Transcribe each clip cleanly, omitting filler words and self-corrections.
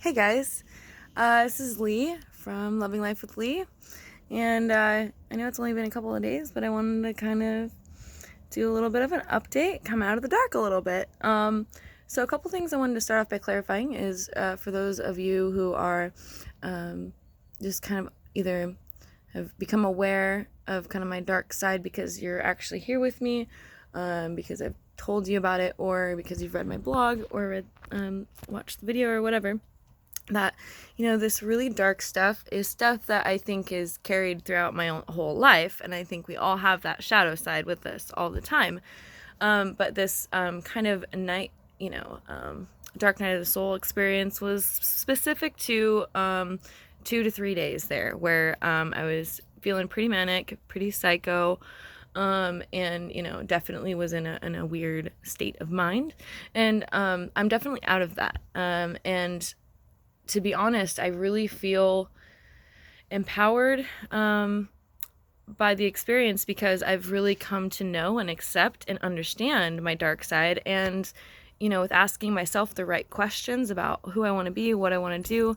Hey guys, this is Lee from Loving Life with Lee, and I know it's only been a couple of days, but I wanted to kind of do a little bit of an update, come out of the dark a little bit. So a couple things I wanted to start off by clarifying is for those of you who are just kind of either have become aware of kind of my dark side because you're actually here with me, because I've told you about it, or because you've read my blog or read, watched the video or whatever, that, this really dark stuff is stuff that I think is carried throughout my whole life, and I think we all have that shadow side with us all the time. But this kind of night, dark night of the soul experience was specific to 2 to 3 days there, where I was feeling pretty manic, pretty psycho, and definitely was in a weird state of mind, and I'm definitely out of that, and to be honest, I really feel empowered by the experience, because I've really come to know and accept and understand my dark side, and with asking myself the right questions about who I want to be, what I want to do,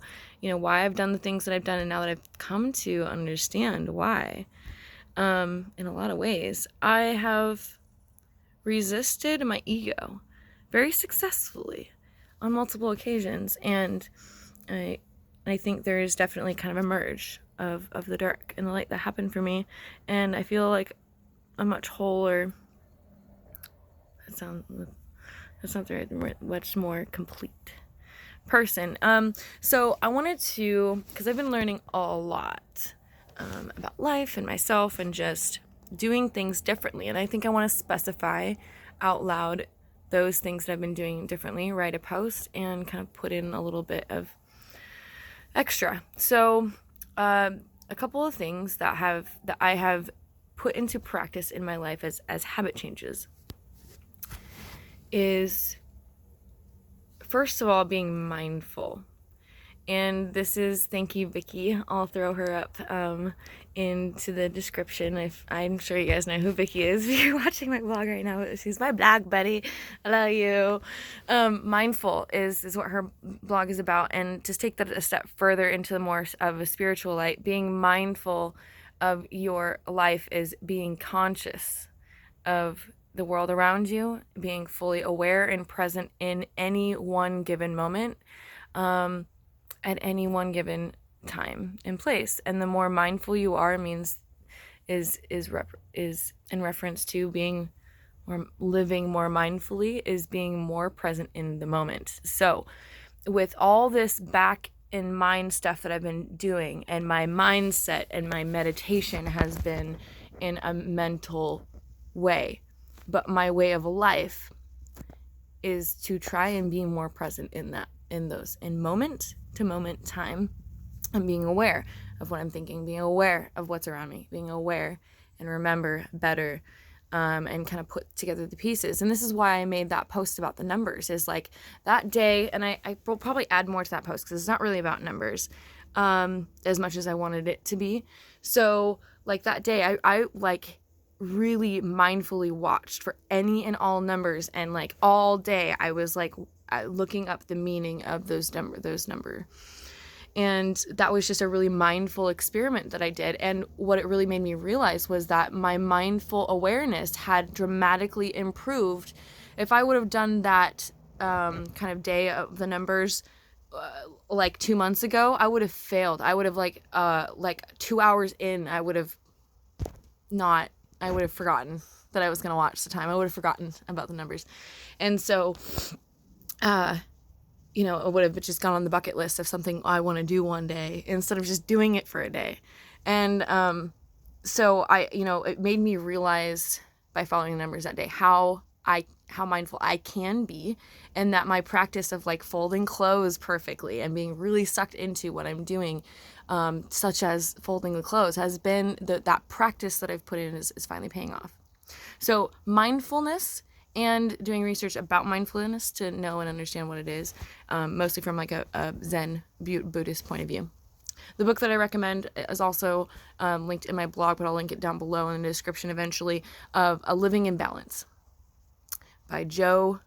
why I've done the things that I've done, and now that I've come to understand why, in a lot of ways, I have resisted my ego very successfully on multiple occasions, and I think there is definitely kind of a merge of the dark and the light that happened for me, and I feel like a much wholer, that's not the right, much more complete person. So I wanted to, because I've been learning a lot about life and myself and just doing things differently, and I think I want to specify out loud those things that I've been doing differently, write a post, and kind of put in a little bit of extra. So a couple of things that I have put into practice in my life as habit changes is, first of all, being mindful. And this is, thank you, Vicky. I'll throw her up into the description. If I'm sure you guys know who Vicky is if you're watching my blog right now. She's my blog buddy. I love you. Mindful is what her blog is about. And to take that a step further into the more of a spiritual light, being mindful of your life is being conscious of the world around you, being fully aware and present in any one given moment, at any one given time and place. And the more mindful you are is in reference to being or living more mindfully, is being more present in the moment. So with all this back in mind stuff that I've been doing, and my mindset and my meditation has been in a mental way, but my way of life is to try and be more present in moment to moment time, and being aware of what I'm thinking, being aware of what's around me, being aware and remember better, and kind of put together the pieces. And this is why I made that post about the numbers, is like that day, and I will probably add more to that post because it's not really about numbers as much as I wanted it to be. So like that day, I like really mindfully watched for any and all numbers, and like all day I was like looking up the meaning of those number, and that was just a really mindful experiment that I did. And what it really made me realize was that my mindful awareness had dramatically improved. If I would have done that kind of day of the numbers like 2 months ago, I would have failed. I would have like 2 hours in, I would have forgotten that I was going to watch the time. I would have forgotten about the numbers. And so, it would have just gone on the bucket list of something I want to do one day, instead of just doing it for a day. And so it made me realize by following the numbers that day how mindful I can be, and that my practice of like folding clothes perfectly and being really sucked into what I'm doing, such as folding the clothes, has been that practice that I've put in is finally paying off. So mindfulness, and doing research about mindfulness to know and understand what it is, mostly from like a Zen Buddhist point of view. The book that I recommend is also linked in my blog, but I'll link it down below in the description eventually, of A Living in Balance by Joe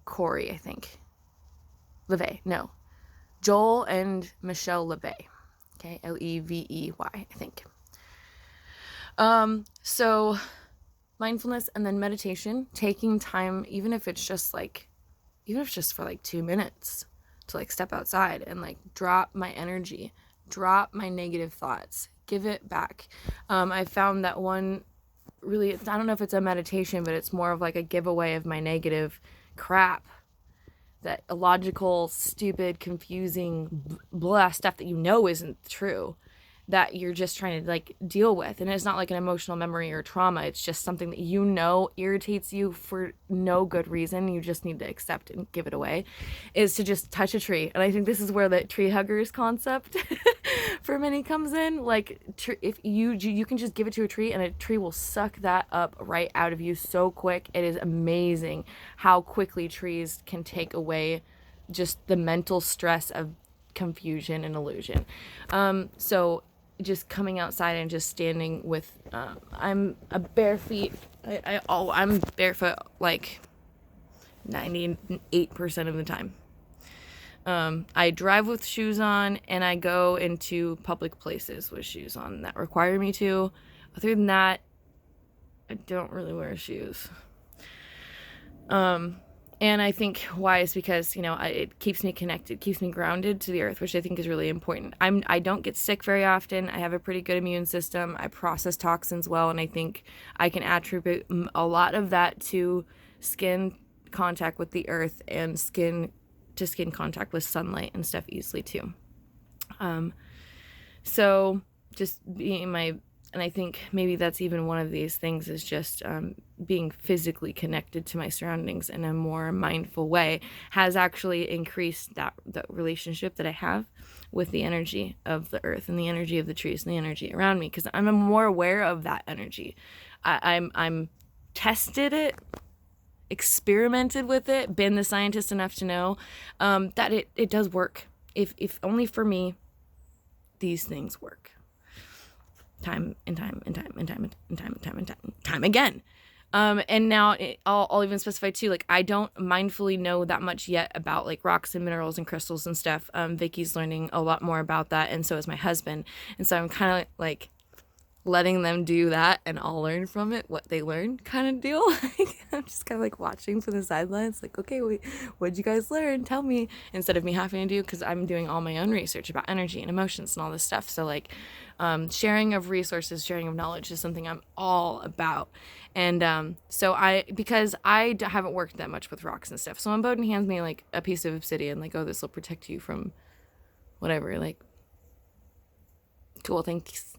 Corey, I think. LeVay, no. Joel and Michelle LeVey. Okay, Levey, I think. So mindfulness and then meditation, taking time, even if it's just for like 2 minutes, to like step outside and like drop my energy, drop my negative thoughts, give it back. I found that one really, I don't know if it's a meditation, but it's more of like a giveaway of my negative crap, that illogical, stupid, confusing, blah stuff that you know isn't true, that you're just trying to like deal with. And it's not like an emotional memory or trauma. It's just something that you know irritates you for no good reason. You just need to accept and give it away, is to just touch a tree. And I think this is where the tree huggers concept for many comes in. Like, if you can just give it to a tree and a tree will suck that up right out of you so quick. It is amazing how quickly trees can take away just the mental stress of confusion and illusion. So just coming outside and just standing with, I'm barefoot like 98% of the time. I drive with shoes on, and I go into public places with shoes on that require me to. Other than that, I don't really wear shoes. And I think why is because, it keeps me connected, keeps me grounded to the earth, which I think is really important. I don't get sick very often. I have a pretty good immune system. I process toxins well, and I think I can attribute a lot of that to skin contact with the earth and skin to skin contact with sunlight and stuff easily too. So just being and I think maybe that's even one of these things, is just being physically connected to my surroundings in a more mindful way has actually increased the relationship that I have with the energy of the earth and the energy of the trees and the energy around me, because I'm more aware of that energy. I'm tested it, experimented with it, been the scientist enough to know that it does work. If only for me, these things work. Time and time and time and time and time and time and time and time again. And now I'll even specify too, like, I don't mindfully know that much yet about like rocks and minerals and crystals and stuff. Vicky's learning a lot more about that, and so is my husband. And so I'm kind of like letting them do that, and I'll learn from it what they learn, kind of deal. I'm just kind of like watching from the sidelines, like, okay, wait, what'd you guys learn? Tell me, instead of me having to do, because I'm doing all my own research about energy and emotions and all this stuff. So like, sharing of resources, sharing of knowledge is something I'm all about. And so because I haven't worked that much with rocks and stuff, so when Bowden hands me like a piece of obsidian, like, oh, this will protect you from whatever, like, cool, thanks,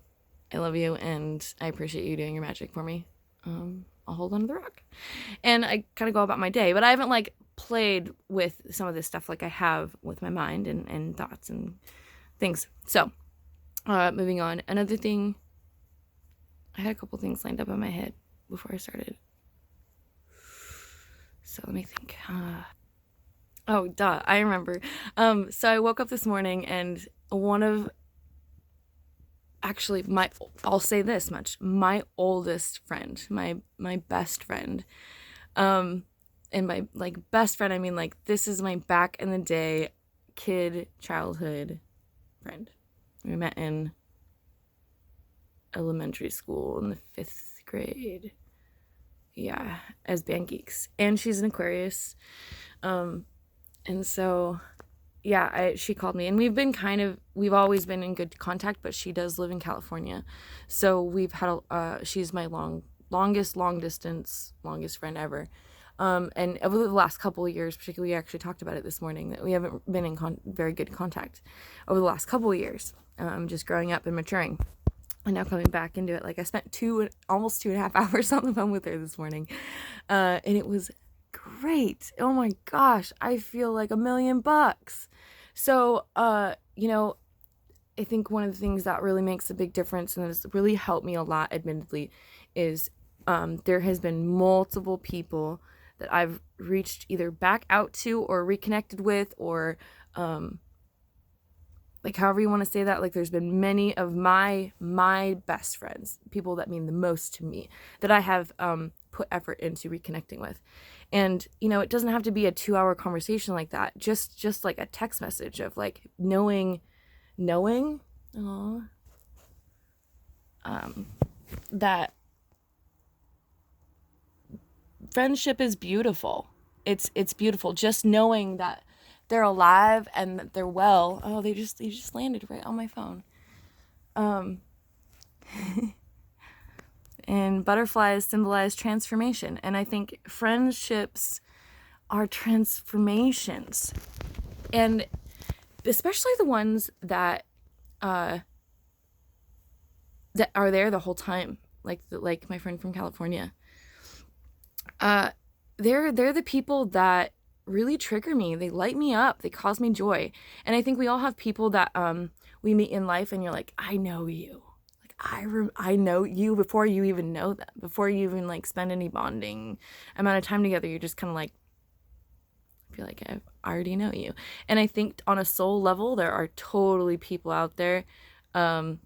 I love you, and I appreciate you doing your magic for me. I'll hold on to the rock. And I kind of go about my day, but I haven't like played with some of this stuff like I have with my mind and thoughts and things. So moving on. Another thing, I had a couple things lined up in my head before I started. So let me think. Oh, duh, I remember. So I woke up this morning, and actually, I'll say this much, my oldest friend, my best friend, and by like best friend, I mean like this is my back in the day childhood friend. We met in elementary school in the 5th grade. Yeah, as band geeks. And she's an Aquarius. And so yeah, she called me, and we've always been in good contact, but she does live in California. So we've had she's my longest friend ever. And over the last couple of years, particularly, we actually talked about it this morning, that we haven't been in very good contact over the last couple of years, just growing up and maturing. And now coming back into it, like I spent almost 2.5 hours on the phone with her this morning. And it was great. Oh my gosh, I feel like $1 million. So, I think one of the things that really makes a big difference, and has really helped me a lot, admittedly, is there has been multiple people that I've reached either back out to or reconnected with, or like however you want to say that. Like, there's been many of my best friends, people that mean the most to me, that I have put effort into reconnecting with. And, you know, it doesn't have to be a 2-hour conversation like that. Just like a text message of like knowing, that friendship is beautiful. It's beautiful. Just knowing that they're alive and that they're well. Oh, they just landed right on my phone. And butterflies symbolize transformation. And I think friendships are transformations. And especially the ones that are there the whole time, like my friend from California. They're the people that really trigger me. They light me up. They cause me joy. And I think we all have people that we meet in life, and you're like, I know you. I know you before you even know them, before you even like spend any bonding amount of time together. You're just kind of like, I feel like I already know you. And I think on a soul level, there are totally people out there that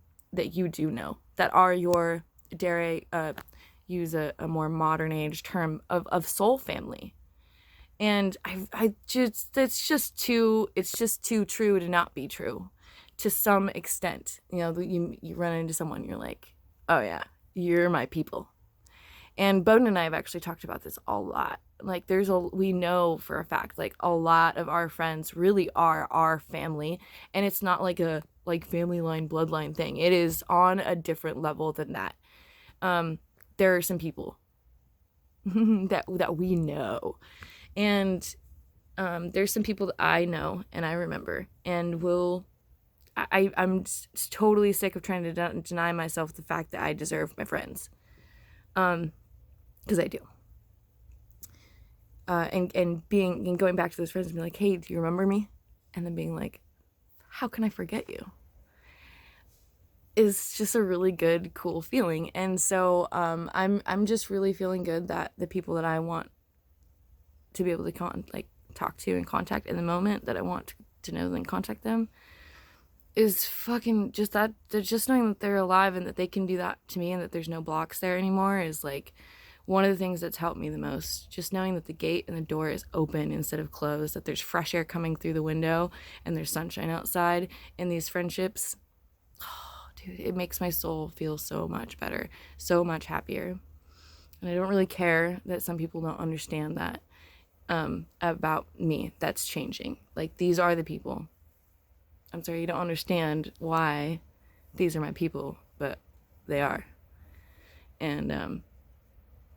you do know, that are your, dare I use a more modern age term of soul family. And I just, it's just too true to not be true. To some extent, you know, you run into someone, you're like, oh yeah, you're my people. And Bowden and I have actually talked about this a lot. Like we know for a fact, like a lot of our friends really are our family. And it's not like a family line, bloodline thing. It is on a different level than that. There are some people that we know. And there's some people that I know and I remember and I'm totally sick of trying to deny myself the fact that I deserve my friends. Because I do. And going back to those friends and being like, hey, do you remember me? And then being like, how can I forget you? Is just a really good, cool feeling. And so I'm just really feeling good that the people that I want to be able to talk to and contact in the moment that I want to know and contact them is fucking just that. Just knowing that they're alive and that they can do that to me and that there's no blocks there anymore is like one of the things that's helped me the most. Just knowing that the gate and the door is open instead of closed, that there's fresh air coming through the window and there's sunshine outside in these friendships. Oh, dude, it makes my soul feel so much better, so much happier. And I don't really care that some people don't understand that about me. That's changing. Like, these are the people. I'm sorry, you don't understand why these are my people, but they are. And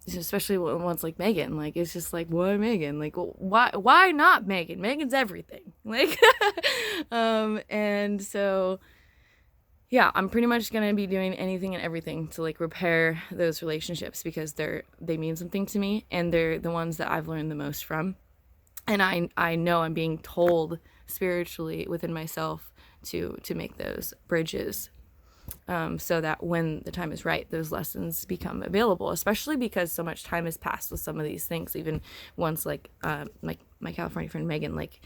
especially ones like Megan, like, it's just like, why Megan? Like, well, why not Megan? Megan's everything. Like, and so, yeah, I'm pretty much gonna be doing anything and everything to like repair those relationships because they mean something to me, and they're the ones that I've learned the most from. And I know I'm being told spiritually within myself to make those bridges, so that when the time is right, those lessons become available, especially because so much time has passed with some of these things. Even once, like my California friend Megan, like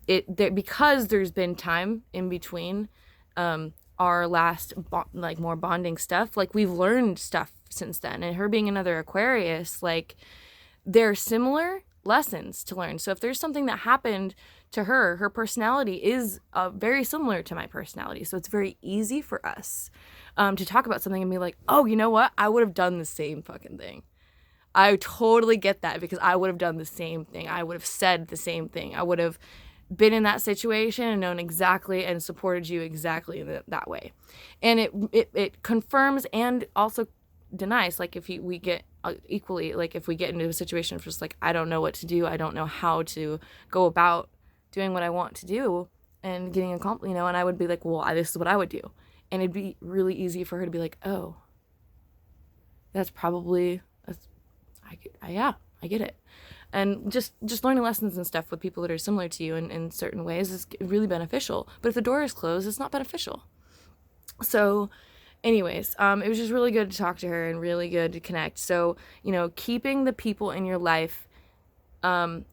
because there's been time in between our last more bonding stuff, like we've learned stuff since then. And her being another Aquarius, like, they're similar lessons to learn. So if there's something that happened to her personality is very similar to my personality. So it's very easy for us to talk about something and be like, oh, you know what? I would have done the same fucking thing. I totally get that, because I would have done the same thing. I would have said the same thing. I would have been in that situation and known exactly and supported you exactly in that way. And it confirms and also denies, like, if we get equally, like, if we get into a situation of just like, I don't know what to do, I don't know how to go about doing what I want to do and getting accomplished, and I would be like, well, this is what I would do. And it'd be really easy for her to be like, oh, that's probably, yeah, I get it. And just learning lessons and stuff with people that are similar to you in certain ways is really beneficial. But if the door is closed, it's not beneficial. So anyways, it was just really good to talk to her and really good to connect. So, keeping the people in your life that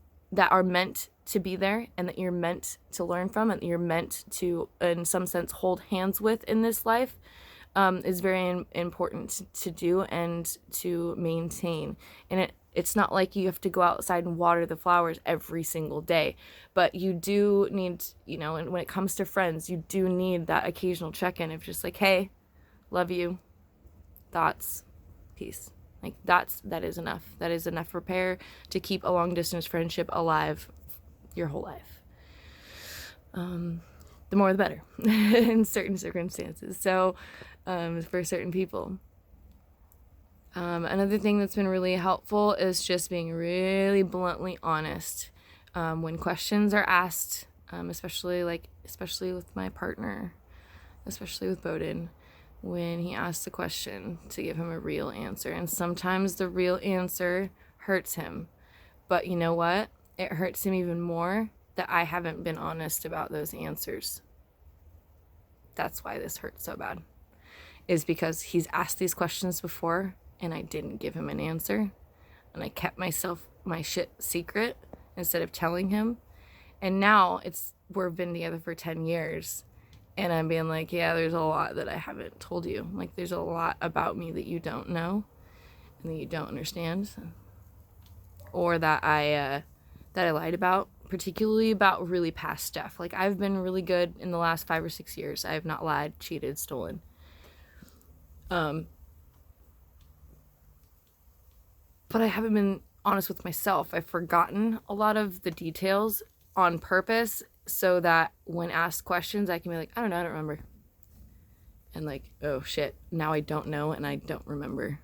are meant to be there and that you're meant to learn from and that you're meant to, in some sense, hold hands with in this life, is very important to do and to maintain. And it's not like you have to go outside and water the flowers every single day, but you do need, you know, and when it comes to friends, you do need that occasional check-in of just like, hey, love you, thoughts, peace. Like that is enough. That is enough repair to keep a long distance friendship alive your whole life. The more the better in certain circumstances. So for certain people. Another thing that's been really helpful is just being really bluntly honest when questions are asked, especially with my partner, especially with Bowden, when he asks a question, to give him a real answer. And sometimes the real answer hurts him, but you know what? It hurts him even more that I haven't been honest about those answers. That's why this hurts so bad, is because he's asked these questions before and I didn't give him an answer, and I kept my shit secret instead of telling him. And now we've been together for 10 years and I'm being like, yeah, there's a lot that I haven't told you. Like, there's a lot about me that you don't know and that you don't understand, or that I lied about, particularly about really past stuff. Like, I've been really good in the last 5 or 6 years. I have not lied, cheated, stolen. But I haven't been honest with myself. I've forgotten a lot of the details on purpose so that when asked questions, I can be like, I don't know, I don't remember. And like, oh shit, now I don't know and I don't remember.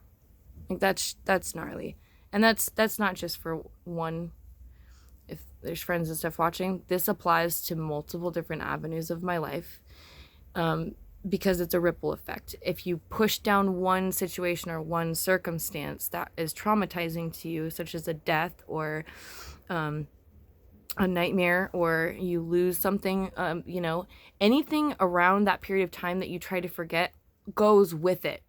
Like, that's gnarly. And that's not just for one. If there's friends and stuff watching, this applies to multiple different avenues of my life, because it's a ripple effect. If you push down one situation or one circumstance that is traumatizing to you, such as a death or a nightmare, or you lose something, anything around that period of time that you try to forget goes with it.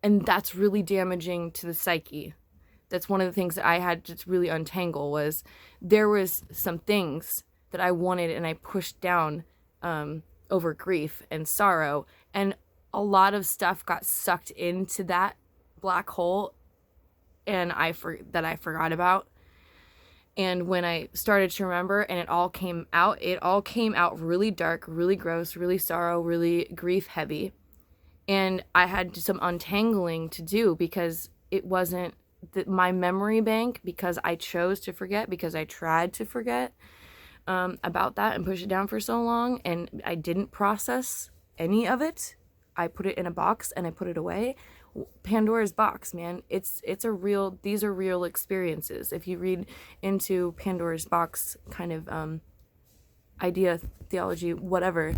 And that's really damaging to the psyche. That's one of the things that I had to really untangle, was there was some things that I wanted and I pushed down over grief and sorrow, and a lot of stuff got sucked into that black hole and I forgot about. And when I started to remember and it all came out really dark, really gross, really sorrow, really grief heavy. And I had some untangling to do, because it wasn't my memory bank, because I chose to forget, because I tried to forget about that and push it down for so long, and I didn't process any of it. I put it in a box and I put it away. Pandora's box, man. These are real experiences. If you read into Pandora's box kind of idea, theology, whatever,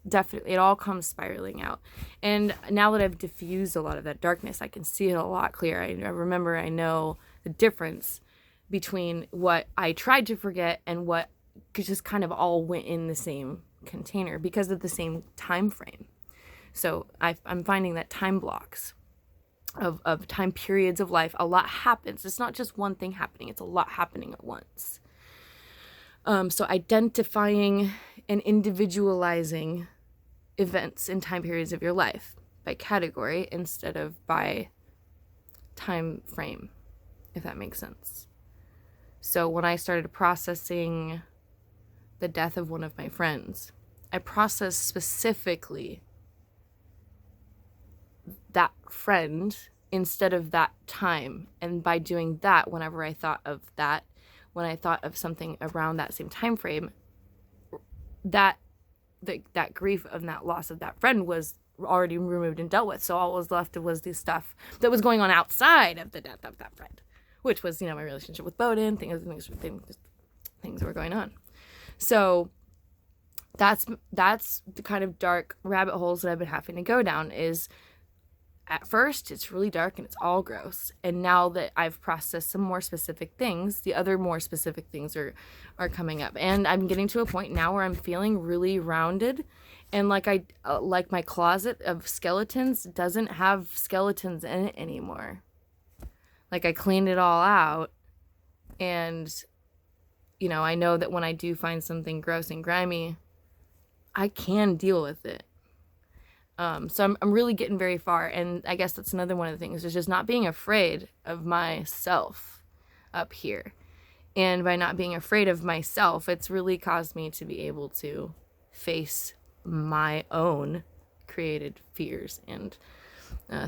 definitely it all comes spiraling out. And now that I've diffused a lot of that darkness, I can see it a lot clearer. I know the difference between what I tried to forget and what just kind of all went in the same container because of the same time frame. So I'm finding that time blocks of time periods of life, a lot happens. It's not just one thing happening, it's a lot happening at once. So identifying and individualizing events and time periods of your life by category instead of by time frame, if that makes sense. So when I started processing the death of one of my friends, I processed specifically that friend instead of that time. And by doing that, whenever I thought of that, when I thought of something around that same time frame, that grief of that loss of that friend was already removed and dealt with. So all was left was the stuff that was going on outside of the death of that friend, which was, my relationship with Bowden, things were going on. So that's the kind of dark rabbit holes that I've been having to go down. Is at first it's really dark and it's all gross, and now that I've processed some more specific things, the other more specific things are coming up, and I'm getting to a point now where I'm feeling really rounded, and like my closet of skeletons doesn't have skeletons in it anymore. Like, I cleaned it all out, and I know that when I do find something gross and grimy, I can deal with it. So I'm really getting very far. And I guess that's another one of the things, is just not being afraid of myself up here. And by not being afraid of myself, it's really caused me to be able to face my own created fears and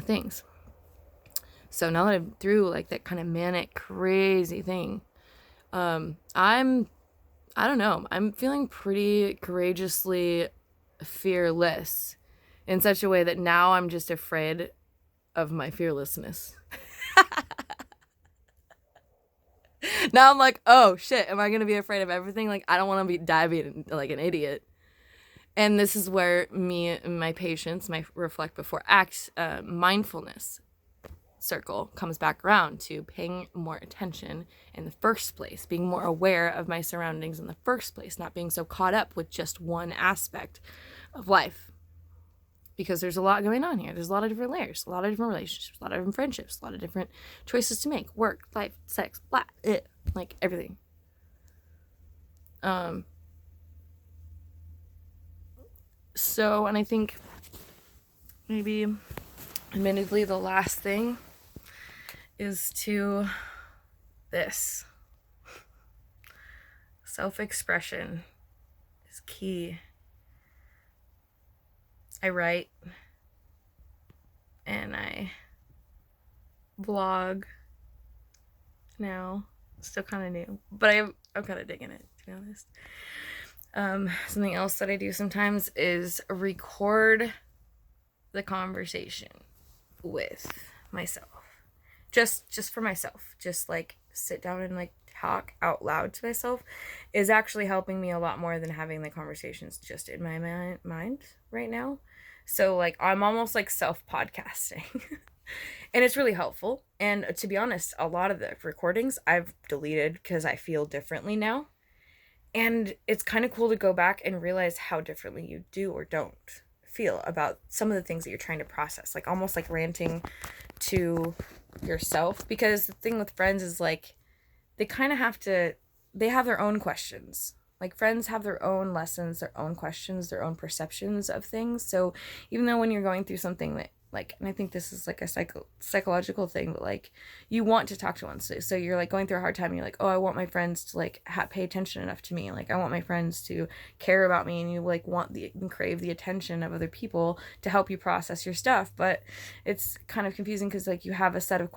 things. So now that I'm through like that kind of manic, crazy thing, I don't know, I'm feeling pretty courageously fearless in such a way that now I'm just afraid of my fearlessness. Now I'm like, oh shit, am I gonna be afraid of everything? Like, I don't want to be diving like an idiot. And this is where me and my patience, my reflect before act, mindfulness circle comes back around to paying more attention in the first place, being more aware of my surroundings in the first place, not being so caught up with just one aspect of life. Because there's a lot going on here. There's a lot of different layers, a lot of different relationships, a lot of different friendships, a lot of different choices to make, work, life, sex, blah, like everything. So, and I think maybe admittedly the last thing is to this. Self-expression is key. I write and I vlog now. Still kind of new, but I'm kind of digging it, to be honest. Something else that I do sometimes is record the conversation with myself. Just for myself. Just like sit down and like talk out loud to myself is actually helping me a lot more than having the conversations just in my mind right now. So like I'm almost like self-podcasting. And it's really helpful. And to be honest, a lot of the recordings I've deleted because I feel differently now. And it's kind of cool to go back and realize how differently you do or don't feel about some of the things that you're trying to process. Like almost like ranting to yourself. Because the thing with friends is like they kind of have their own questions. Like friends have their own lessons, their own questions, their own perceptions of things. So even though when you're going through something that like, and I think this is like a psychological thing, but like you want to talk to one. So you're like going through a hard time and you're like, oh, I want my friends to like pay attention enough to me. Like I want my friends to care about me, and you like and crave the attention of other people to help you process your stuff. But it's kind of confusing because like you have a set of